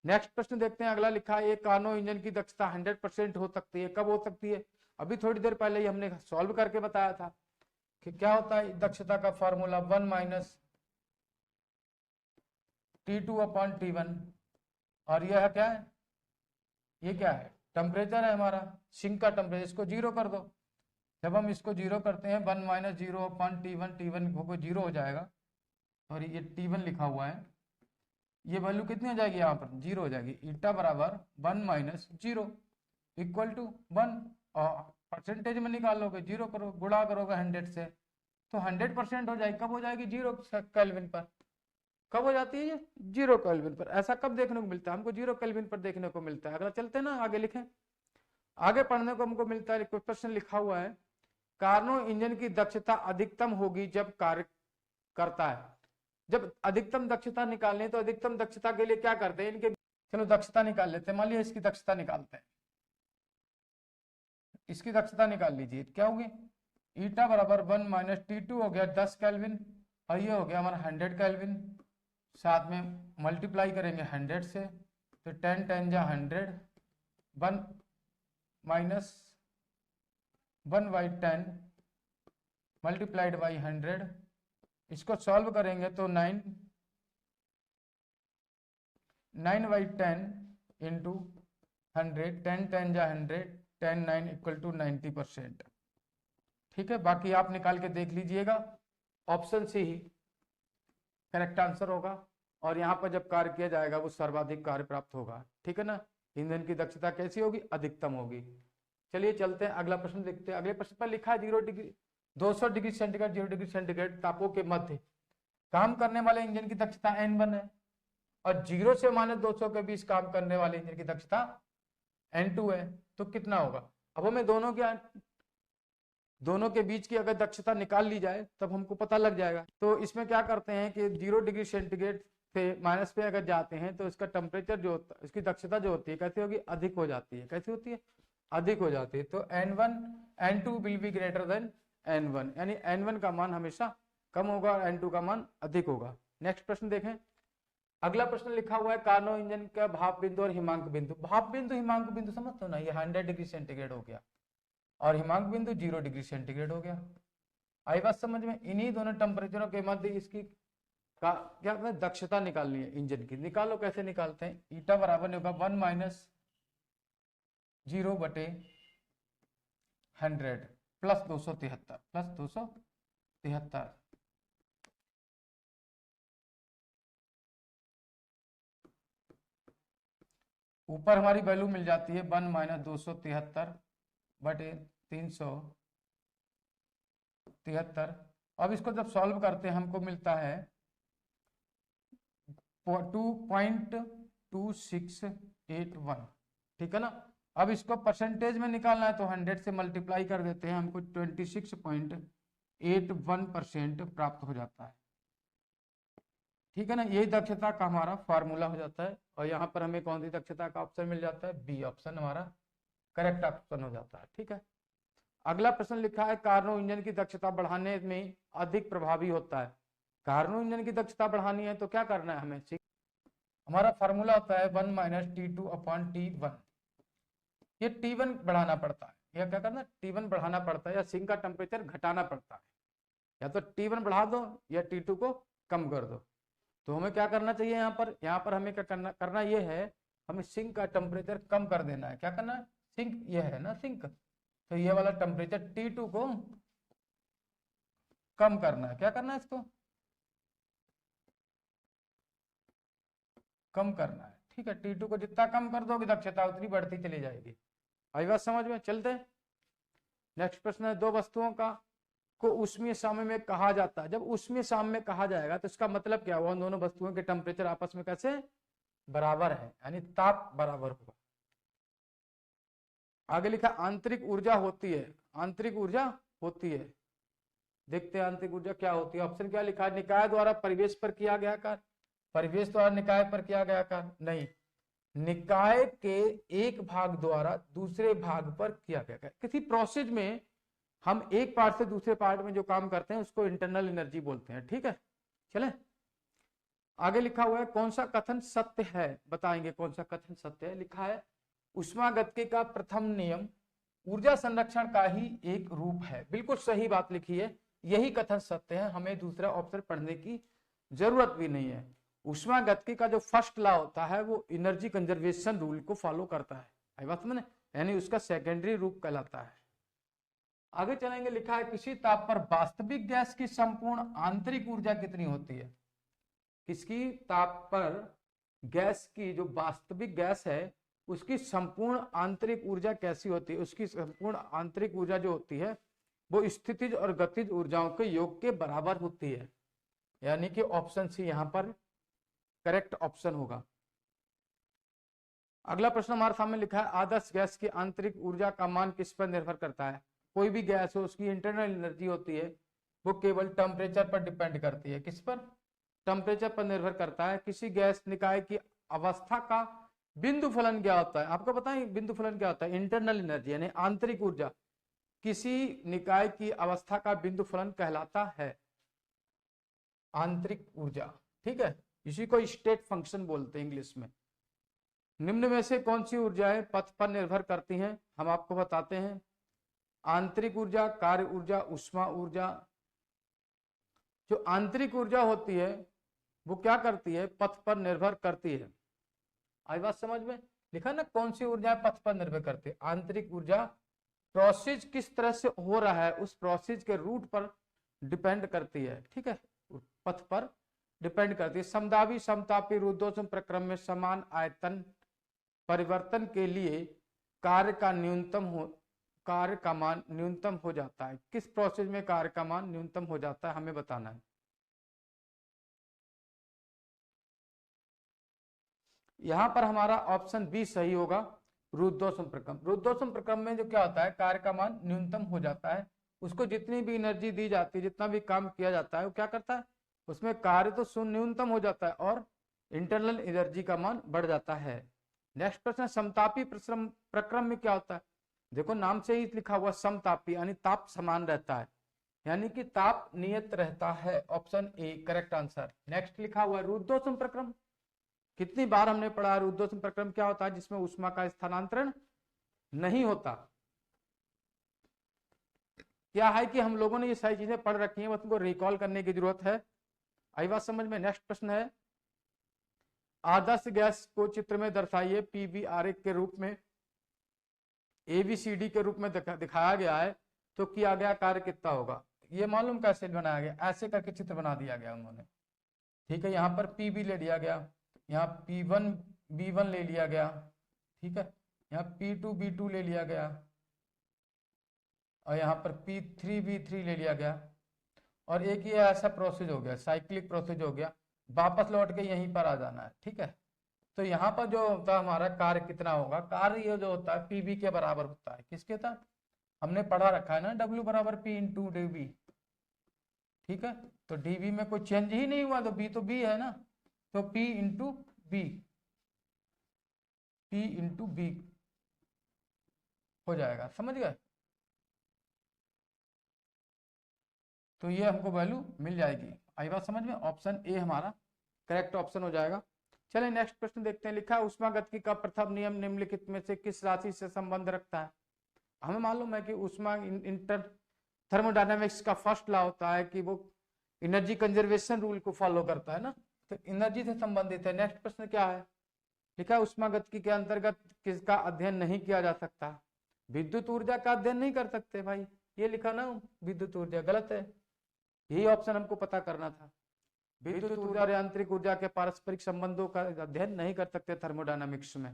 नेक्स्ट प्रश्न देखते हैं, अगला लिखा है एक कार्नो इंजन की दक्षता 100% हो सकती है, कब हो सकती है। अभी थोड़ी देर पहले ही हमने सॉल्व करके बताया था कि क्या होता है दक्षता का फॉर्मूला 1 माइनस T2/T1, और यह क्या है, ये क्या है, टेम्परेचर है हमारा सिंक का टेम्परेचर, इसको जीरो कर दो। जब हम इसको जीरो करते हैं 1 माइनस 0/T1, T1 को जीरो हो जाएगा, और ये T1 लिखा हुआ है, ये वैल्यू कितनी हो जाएगी, यहाँ पर जीरो हो जाएगी। ईटा बराबर 1 माइनस 0 इक्वल टू 1, और परसेंटेज में निकालोगे जीरो करो, गुणा करोगे 100 से तो 100% हो जाएगी। कब हो जाएगी, 0 केल्विन पर। कब हो जाती है ये, 0 केल्विन पर। ऐसा कब देखने को मिलता है, हमको 0 केल्विन पर देखने को मिलता है। अगला चलते हैं ना, आगे लिखें, आगे पढ़ने को हमको मिलता है। क्वेश्चन लिखा हुआ है कार्नो इंजन की दक्षता अधिकतम होगी जब कार्य करता है। जब अधिकतम दक्षता निकालनी है तो अधिकतम दक्षता के लिए क्या करते हैं, इनके चलो दक्षता निकाल लेते हैं। मान लीजिए इसकी दक्षता निकालते हैं, इसकी दक्षता निकाल लीजिए, क्या होगी, ईटा बराबर 1 माइनस T2 हो गया 10 केल्विन, और ये हो गया हमारा 100 केल्विन, साथ में मल्टीप्लाई करेंगे 100 से, तो 10 10 जा 100, 1 माइनस 1/10 मल्टीप्लाइड बाई 100, इसको सॉल्व करेंगे तो 9/10 इंटू 100, 10 10 जा 100, 10 9 इक्वल टू 90%। ठीक है, बाकी आप निकाल के देख लीजिएगा, ऑप्शन सी ही करेक्ट आंसर होगा, और यहाँ पर जब कार्य किया जाएगा वो सर्वाधिक कार्य प्राप्त होगा। ठीक है ना, ईंधन की दक्षता कैसी होगी, अधिकतम होगी। चलिए चलते हैं, अगला प्रश्न देखते हैं। अगले प्रश्न पर लिखा है 200 डिग्री सेंटीग्रेड 0 डिग्री सेंटीग्रेड तापों के मध्य काम करने वाले इंजन की दक्षता N1 है, और 0 से -200 के बीच काम करने वाले इंजन की दक्षता N2 है, तो कितना होगा। अब हमें दोनों के बीच की अगर दक्षता निकाल ली जाए तब हमको पता लग जाएगा। तो इसमें क्या करते हैं कि 0 डिग्री सेंटीग्रेड से माइनस पे अगर जाते हैं तो इसका टेम्परेचर जो होता है, इसकी दक्षता जो होती है कैसी होगी, अधिक हो जाती है। कैसी होती है, अधिक हो जाती है। तो N2 will be greater than N1, यानी N1 का मान हमेशा कम होगा और N2 का मान अधिक होगा। नेक्स्ट प्रश्न देखें, अगला प्रश्न लिखा हुआ है कार्नो इंजन का भाप बिंदु और हिमांक बिंदु। भाप बिंदु हिमांक बिंदु समझते हो ना, ये 100 डिग्री सेंटीग्रेड हो गया, और हिमांक बिंदु 0 डिग्री सेंटीग्रेड हो गया। आई बात समझ में, इन्हीं दोनों टेम्परेचरों के मध्य इसकी का क्या दक्षता निकालनी है इंजन की। निकालो, कैसे निकालते हैं, ईटा बराबर होगा 1 माइनस 0/100 प्लस 273 ऊपर हमारी वैल्यू मिल जाती है 1 माइनस 273/373। अब इसको जब सॉल्व करते हैं हमको मिलता है 2.2681। ठीक है ना, अब इसको परसेंटेज में निकालना है तो 100 से मल्टीप्लाई कर देते हैं, हमको 26.81% प्राप्त हो जाता है। ठीक है ना, यही दक्षता का हमारा फार्मूला हो जाता है, और यहाँ पर हमें कौन सी दक्षता का ऑप्शन मिल जाता है, बी ऑप्शन हमारा करेक्ट ऑप्शन हो जाता है। ठीक है, अगला प्रश्न लिखा है कार्नो इंजन की दक्षता बढ़ाने में अधिक प्रभावी होता है। कार्नो इंजन की दक्षता बढ़ानी है तो क्या करना है हमें, हमारा फार्मूला होता है 1 माइनस T2/T1। ये T1 बढ़ाना पड़ता है, यह क्या करना, T1 बढ़ाना पड़ता है, या सिंक का टेम्परेचर घटाना पड़ता है। या तो T1 बढ़ा दो या T2 को कम कर दो। तो हमें क्या करना चाहिए, यहाँ पर हमें क्या करना ये है, हमें सिंक का टेम्परेचर कम कर देना है। क्या करना है, सिंक ये है ना सिंक, तो ये वाला टेम्परेचर T2 को कम करना है। क्या करना है? इसको कम करना है। ठीक है, T2 को जितना कम कर दोगे दक्षता उतनी बढ़ती चली जाएगी। आई बात समझ में? चलते नेक्स्ट प्रश्न है, दो वस्तुओं का को ऊष्मीय साम्य में कहा जाता है। जब ऊष्मीय साम्य में कहा जाएगा तो इसका मतलब क्या हुआ? उन दोनों वस्तुओं के टेम्परेचर आपस में कैसे बराबर है, यानी ताप बराबर होगा। आगे लिखा आंतरिक ऊर्जा होती है। आंतरिक ऊर्जा होती है, देखते हैं आंतरिक ऊर्जा क्या होती है। ऑप्शन क्या लिखा है? निकाय द्वारा परिवेश पर किया गया कार्य। परिवेश द्वारा निकाय पर किया गया कार्य नहीं, निकाय के एक भाग द्वारा दूसरे भाग पर किया गया कार्य। किसी प्रोसेस में हम एक पार्ट से दूसरे पार्ट में जो काम करते हैं उसको इंटरनल एनर्जी बोलते हैं। ठीक है, चले आगे। लिखा हुआ है कौन सा कथन सत्य है, बताएंगे कौन सा कथन सत्य है। लिखा है ऊष्मागतिकी का प्रथम नियम ऊर्जा संरक्षण का ही एक रूप है। बिल्कुल सही बात लिखी है, यही कथन सत्य है, हमें दूसरा ऑप्शन पढ़ने की जरूरत भी नहीं है। ऊष्मागतिकी का जो फर्स्ट लॉ होता है वो एनर्जी कंजर्वेशन रूल को फॉलो करता है, आई बात समझ, यानी उसका सेकेंडरी रूप कहलाता है। आगे चलेंगे। लिखा है किसी ताप पर वास्तविक गैस की संपूर्ण आंतरिक ऊर्जा कितनी होती है? किसकी ताप पर गैस की जो वास्तविक गैस है उसकी संपूर्ण आंतरिक ऊर्जा कैसी होती है? उसकी संपूर्ण आंतरिक ऊर्जा जो होती है वो स्थितिज और गतिज ऊर्जाओं के योग के बराबर होती है, यानी कि ऑप्शन सी यहां पर करेक्ट ऑप्शन होगा। अगला प्रश्न हमारे सामने लिखा है आदर्श गैस की आंतरिक ऊर्जा का मान किस पर निर्भर करता है? कोई भी गैस हो उसकी इंटरनल एनर्जी होती है वो केवल टेम्परेचर पर डिपेंड करती है। किस पर? टेम्परेचर पर निर्भर करता है। किसी गैस निकाय की अवस्था का बिंदु फलन क्या होता है? आपको पता है बिंदु फलन क्या होता है? इंटरनल एनर्जी यानी आंतरिक ऊर्जा किसी निकाय की अवस्था का बिंदु फलन कहलाता है आंतरिक ऊर्जा। ठीक है, इसी को स्टेट फंक्शन बोलते हैं इंग्लिश में। निम्न में से कौन सी ऊर्जाएं पथ पर निर्भर करती हैं? हम आपको बताते हैं। आंतरिक ऊर्जा, कार्य ऊर्जा, ऊष्मा ऊर्जा। जो आंतरिक ऊर्जा होती है वो क्या करती है? पथ पर निर्भर करती है। आई बात समझ में? लिखा ना कौन सी ऊर्जा पथ पर निर्भर करती है? आंतरिक ऊर्जा प्रोसेस किस तरह से हो रहा है उस प्रोसेस के रूट पर डिपेंड करती है। ठीक है, पथ पर डिपेंड करती है। समदाबी समतापी रुद्धोष्म प्रक्रम में समान आयतन परिवर्तन के लिए कार्य का मान न्यूनतम हो जाता है। किस प्रोसेस में कार्य का मान न्यूनतम हो जाता है हमें बताना है। यहां पर हमारा ऑप्शन बी सही होगा, रुद्धोष्म प्रक्रम। रुद्धोष्म प्रक्रम में जो क्या होता है कार्य का मान न्यूनतम हो जाता है। उसको जितनी भी एनर्जी दी जाती है, जितना भी काम किया जाता है वो क्या करता है? उसमें कार्य तो शून्य न्यूनतम हो जाता है और इंटरनल एनर्जी का मान बढ़ जाता है। नेक्स्ट प्रश्न, समतापी प्रक्रम में क्या होता है? देखो नाम से ही लिखा हुआ समतापी, यानी ताप समान रहता है, यानी कि ताप नियत रहता है। Option A correct answer. Next लिखा हुआ रुद्धोष्म प्रक्रम। कितनी बार हमने पढ़ा? रुद्धोष्म प्रक्रम क्या होता है? जिसमें ऊष्मा का स्थानांतरण नहीं होता। क्या है कि हम लोगों ने ये सारी चीजें पढ़ रखी हैं, बस उनको रिकॉल करने की जरूरत है। आई बात समझ में? नेक्स्ट प्रश्न है आदर्श गैस को चित्र में दर्शाइए। पीवी आरेख के रूप में ABCD के रूप में दिखाया गया है तो किया गया कार्य कितना होगा? ये मालूम कैसे बनाया गया? ऐसे करके चित्र बना दिया गया उन्होंने। ठीक है, यहाँ पर PB ले लिया गया, यहाँ P1 B1 ले लिया गया, ठीक है, यहाँ P2 B2 ले लिया गया और यहाँ पर P3 B3 ले लिया गया। और एक ये ऐसा प्रोसेस हो गया, साइक्लिक प्रोसेस हो गया, वापस लौट के यहीं पर आ जाना है। ठीक है, तो यहाँ पर जो होता है हमारा कार्य कितना होगा? कार्य ये जो होता है PB के बराबर होता है। किसके था? हमने पढ़ा रखा है ना, W बराबर P इंटू DB। ठीक है, तो DB में कोई चेंज ही नहीं हुआ तो B है ना, तो P इंटू B हो जाएगा। समझ गए? तो ये हमको वैल्यू मिल जाएगी। आई बात समझ में? ऑप्शन ए हमारा करेक्ट ऑप्शन हो जाएगा। चलिए नेक्स्ट प्रश्न देखते हैं। लिखा है ऊष्मागतिकी का प्रथम नियम निम्नलिखित में से किस राशि से संबंध रखता है? हमें मालूम है कि ऊष्मा थर्मोडायनेमिक्स का फर्स्ट लॉ होता है कि वो एनर्जी कंजर्वेशन रूल को फॉलो करता है ना, तो एनर्जी से संबंधित है। नेक्स्ट प्रश्न क्या है? लिखा है ऊष्मागतिकी के अंतर्गत किसका अध्ययन नहीं किया जा सकता? विद्युत ऊर्जा का अध्ययन नहीं कर सकते भाई, ये लिखा ना विद्युत ऊर्जा, गलत है, यही ऑप्शन हमको पता करना था। विद्युत ऊर्जा और यांत्रिक ऊर्जा के पारस्परिक संबंधों का अध्ययन नहीं कर सकते थर्मोडायनामिक्स में।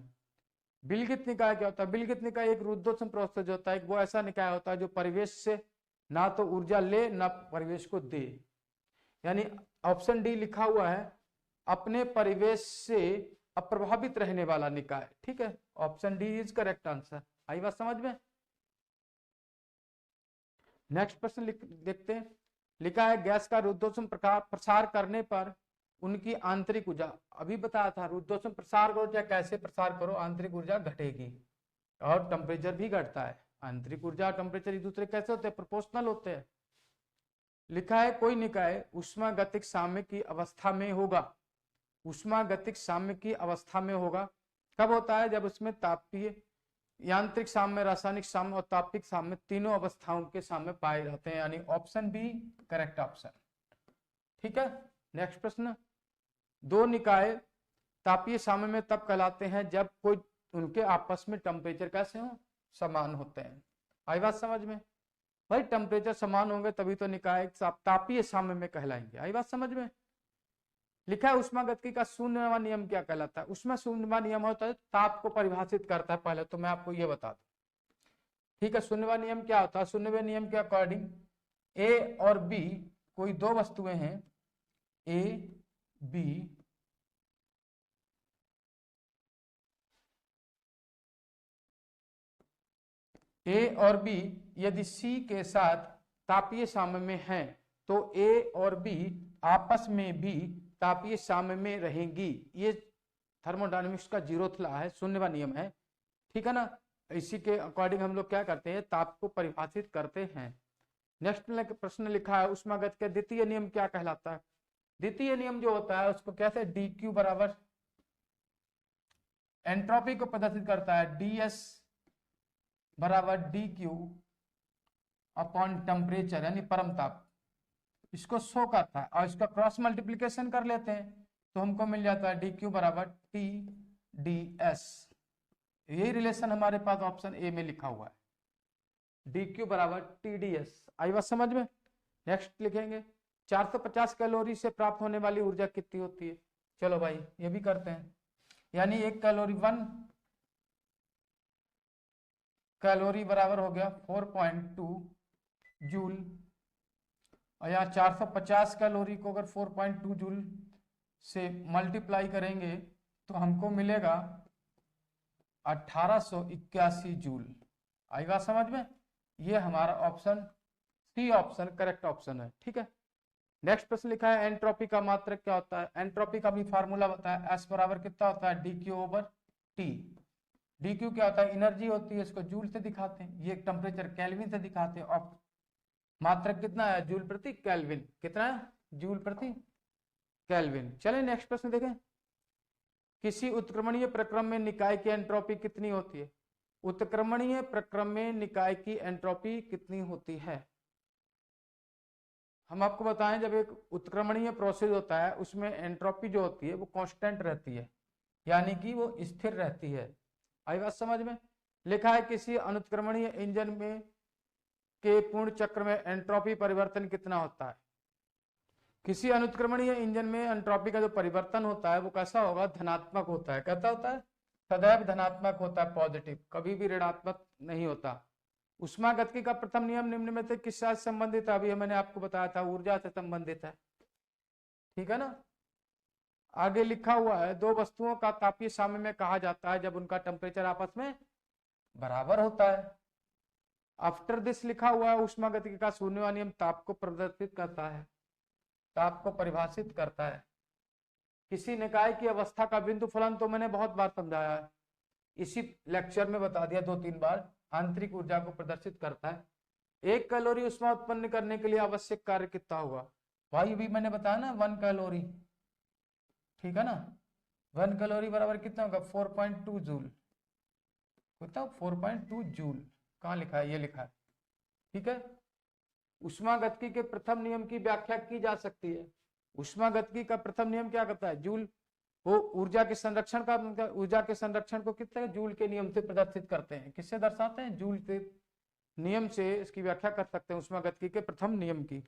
विलगित निकाय क्या होता है? विलगित निकाय एक रुद्धोष्म प्रोसेस होता है, वो ऐसा निकाय होता है जो परिवेश से ना तो ऊर्जा ले ना परिवेश को दे, यानी ऑप्शन डी लिखा हुआ है, अपने परिवेश से अप्रभावित रहने वाला निकाय। ठीक है, option D is correct answer. आई बात समझ में? नेक्स्ट प्रश्न देखते हैं। लिखा है गैस का रुद्धोष्म प्रसार करने पर उनकी आंतरिक ऊर्जा, अभी बताया था रुद्धोष्म प्रसार करो चाहे कैसे प्रसार करो आंतरिक ऊर्जा घटेगी और टेम्परेचर भी घटता है। आंतरिक ऊर्जा और टेम्परेचर एक दूसरे कैसे होते हैं? प्रोपोर्शनल होते हैं। लिखा है कोई निकाय ऊष्मागतिक साम्य की अवस्था में होगा, ऊष्मागतिक साम्य की अवस्था में होगा कब होता है? जब उसमें तापीय, यांत्रिक साम्य, रासायनिक साम्य और तापिक साम्य तीनों अवस्थाओं के साम्य पाए जाते हैं, यानी ऑप्शन बी करेक्ट ऑप्शन। ठीक है, नेक्स्ट प्रश्न। दो निकाय तापीय साम्य में तब कहलाते हैं जब कोई उनके आपस में टेम्परेचर कैसे हो? समान होते हैं। आई बात समझ में? भाई टेम्परेचर समान होंगे तभी तो निकाय तापीय साम्य में कहलाएंगे। आई बात समझ में? लिखा है ऊष्मागतिकी का शून्यवा नियम क्या कहलाता है? उसमें शून्यवा नियम होता है ताप को परिभाषित करता है। पहले तो मैं आपको ये बता दूं, ठीक है। शून्यवा नियम क्या होता है? शून्यवे नियम के अकॉर्डिंग ए और बी कोई दो वस्तुएं हैं, ए बी, ए और बी यदि सी के साथ तापीय साम्य में हैं तो ए और बी आपस में भी तापीय साम्य में रहेंगी। ये थर्मोडायनेमिक्स का जीरोथ लॉ है, शून्यवा नियम है। ठीक है ना, इसी के अकॉर्डिंग हम लोग क्या करते हैं? ताप को परिभाषित करते हैं। नेक्स्ट प्रश्न लिखा है ऊष्मागत के द्वितीय नियम क्या कहलाता है? द्वितीय नियम जो होता है उसको कैसे? डी क्यू बराबर एंट्रोपी को प्रदर्शित करता है, डी एस बराबर डी क्यू अपॉन टेम्परेचर यानी परम ताप, इसको शो करता है। और इसका क्रॉस मल्टीप्लीकेशन कर लेते हैं तो हमको मिल जाता है डी क्यू बराबर टी डी एस। यही रिलेशन हमारे पास ऑप्शन ए में लिखा हुआ है, डी क्यू बराबर टी डी एस। आई बात समझ में? नेक्स्ट लिखेंगे 450 कैलोरी से प्राप्त होने वाली ऊर्जा कितनी होती है? चलो भाई ये भी करते हैं, यानी एक कैलोरी 1 कैलोरी बराबर हो गया 4.2 जूल, और यहाँ 450 कैलोरी को अगर 4.2 जूल से मल्टीप्लाई करेंगे तो हमको मिलेगा 1881 जूल। आई बात समझ में? ये हमारा option C option correct option है। ठीक है, नेक्स्ट प्रश्न लिखा है एंट्रोपी का मात्रक क्या होता है? एंट्रोपी का भी फार्मूला बताया, एस बराबर कितना होता है? D Q over T. D Q क्या होता है? एनर्जी होती है, इसको जूल से दिखाते हैं, ये टेम्परेचर केल्विन से दिखाते हैं, और मात्रक कितना है? जूल प्रति केल्विन। कितना है? जूल प्रति केल्विन। चलिए नेक्स्ट प्रश्न देखें। किसी उत्क्रमणीय प्रक्रम में निकाय की एंट्रोपी कितनी होती है? उत्क्रमणीय प्रक्रम में निकाय की एंट्रोपी कितनी होती है? हम आपको बताएं, जब एक उत्क्रमणीय प्रोसेस होता है उसमें एंट्रोपी जो होती है वो कांस्टेंट रहती है, यानी कि वो स्थिर रहती है। आई बात समझ में? लिखा है किसी अनुत्क्रमणीय इंजन में के पूर्ण चक्र में एंट्रोपी परिवर्तन कितना होता है? किसी अनुत्क्रमणीय इंजन में एंट्रोपी का जो परिवर्तन होता है वो कैसा होगा? धनात्मक होता है। कैसा होता है? सदैव धनात्मक होता है, पॉजिटिव, कभी भी ऋणात्मक नहीं होता। ऊष्मागतिकी का प्रथम नियम निम्न में से किस से संबंधित है? अभी मैंने आपको बताया था, ऊर्जा से संबंधित है। ठीक है ना, आगे लिखा हुआ है दो वस्तुओं का तापीय साम्य में कहा जाता है जब उनका टेम्परेचर आपस में बराबर होता है। आफ्टर दिस लिखा हुआ है ऊष्मागतिकी का शून्यवा नियम ताप को प्रदर्शित करता है, ताप को परिभाषित करता है। किसी निकाय की अवस्था का बिंदु फलन तो मैंने बहुत बार समझाया है, इसी लेक्चर में बता दिया 2-3 बार। आंतरिक ऊर्जा को प्रदर्शित करता है। 1 कैलोरी ऊष्मा उत्पन्न करने के लिए आवश्यक कार्य कितना होगा? भाई अभी मैंने बताया ना 1 कैलोरी, ठीक है ना, 1 कैलोरी बराबर कितना होगा? 4.2 जूल। कितना? 4.2 जूल। कहाँ लिखा है? ये लिखा है। ठीक है, ऊष्मागतिकी के प्रथम नियम की व्याख्या की जा सकती है। ऊष्मागतिकी का प्रथम नियम क्या कहता है? जूल वो ऊर्जा के संरक्षण का मतलब ऊर्जा के संरक्षण को कितने जूल के नियम से प्रदर्शित करते हैं, किससे दर्शाते हैं, जूल के नियम से इसकी व्याख्या कर सकते हैं, ऊष्मागतिकी के प्रथम नियम की।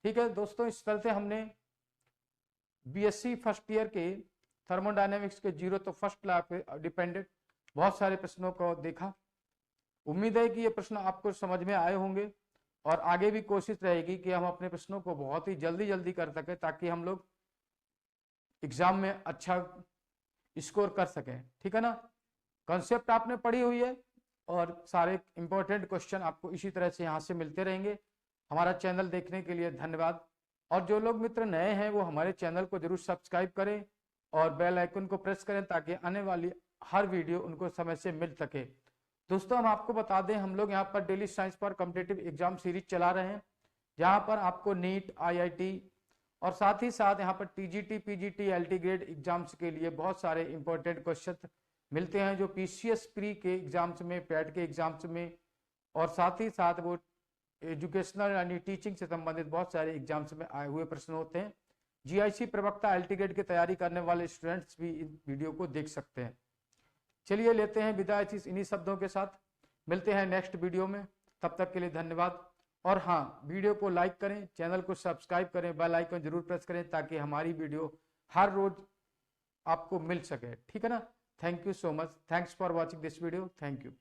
ठीक है दोस्तों, इस तरह से हमने बीएससी फर्स्ट ईयर के थर्मोडायनेमिक्स के जीरो तो फर्स्ट लॉ पे डिपेंडेंट बहुत सारे प्रश्नों को देखा। उम्मीद है कि ये प्रश्न आपको समझ में आए होंगे और आगे भी कोशिश रहेगी कि हम अपने प्रश्नों को बहुत ही जल्दी कर सकें ताकि हम लोग एग्जाम में अच्छा स्कोर कर सकें। ठीक है ना, कॉन्सेप्ट आपने पढ़ी हुई है और सारे इंपॉर्टेंट क्वेश्चन आपको इसी तरह से यहाँ से मिलते रहेंगे। हमारा चैनल देखने के लिए धन्यवाद। और जो लोग मित्र नए हैं वो हमारे चैनल को जरूर सब्सक्राइब करें और बेल आइकन को प्रेस करें ताकि आने वाली हर वीडियो उनको समय से मिल सके। दोस्तों, हम आपको बता दें, हम लोग यहाँ पर डेली साइंस पर कॉम्पिटिटिव एग्जाम सीरीज चला रहे हैं, जहाँ पर आपको नीट, IIT और साथ ही साथ यहाँ पर TGT, PGT, LT grade exams के लिए बहुत सारे इंपॉर्टेंट क्वेश्चन मिलते हैं जो PCS प्री के एग्जाम्स में, पैट के एग्जाम्स में और साथ ही साथ वो एजुकेशनल यानी टीचिंग से संबंधित बहुत सारे एग्जाम्स में आए हुए प्रश्न होते हैं। GIC प्रवक्ता LT ग्रेड की तैयारी करने वाले स्टूडेंट्स भी इन वीडियो को देख सकते हैं। चलिए लेते हैं विदाई इन्हीं शब्दों के साथ, मिलते हैं नेक्स्ट वीडियो में, तब तक के लिए धन्यवाद। और हाँ, वीडियो को लाइक करें, चैनल को सब्सक्राइब करें, बेल आइकन जरूर प्रेस करें ताकि हमारी वीडियो हर रोज आपको मिल सके। ठीक है ना, thank you so much, thanks for watching this video, thank you.